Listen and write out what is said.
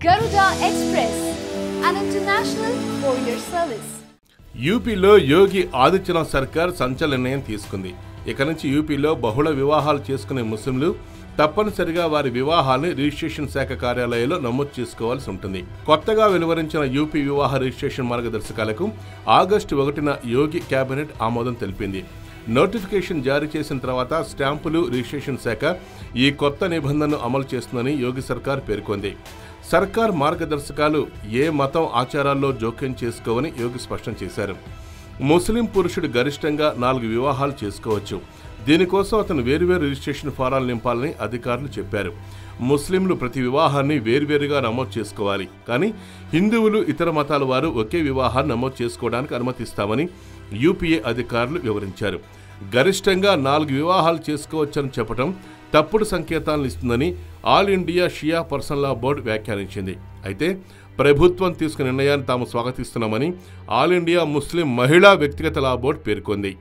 Garuda Express, an international courier service. యూపీలో యోగి ఆదిత్యనాథ్ సర్కార్ సంచలన నిర్ణయం తీసుకుంది. ఇక నుంచి యూపీలో బహుళ వివాహాలు చేసుకునే ముస్లింలు తప్పనిసరిగా వారి వివాహాన్ని రిజిస్ట్రేషన్ శాఖ కార్యాలయాల్లో నమోదు చేసుకోవాల్సి ఉంటుంది. కొత్తగా వెలువరించిన యూపీ వివాహ రిజిస్ట్రేషన్ మార్గదర్శకాలకు ఆగస్టు 1న యోగి కేబినెట్ ఆమోదం తెలిపింది. నోటిఫికేషన్ జారీ చేసిన తర్వాత స్టాంపులు రిజిస్ట్రేషన్ శాఖ ఈ కొత్త నిబంధనను అమలు చేస్తుందని యోగి సర్కార్ పేర్కొంది. సర్కార్ మార్గదర్శకాలు ఏ మతం ఆచారాల్లో జోక్యం చేసుకోవని యోగి స్పష్టం చేశారు. ముస్లిం పురుషుడు గరిష్టంగా 4 వివాహాలు చేసుకోవచ్చు. దీనికోసం అతను వేర్వేరు రిజిస్ట్రేషన్ ఫారాలు నింపాలని అధికారులు చెప్పారు. ముస్లింలు ప్రతి వివాహాన్ని వేర్వేరుగా నమోదు చేసుకోవాలి, కానీ హిందువులు ఇతర మతాల వారు ఒకే వివాహాన్ని నమోదు చేసుకోవడానికి అనుమతిస్తామని యూపీఏ అధికారులు వివరించారు. గరిష్టంగా 4 వివాహాలు చేసుకోవచ్చని చెప్పడం తప్పుడు సంకేతాలను ఇస్తుందని ఆల్ ఇండియా షియా పర్సనల్ లా బోర్డు వ్యాఖ్యానించింది. అయితే ప్రభుత్వం తీసుకున్న నిర్ణయాన్ని తాము స్వాగతిస్తున్నామని ఆల్ ఇండియా ముస్లిం మహిళా వ్యక్తిగత లా బోర్డు పేర్కొంది.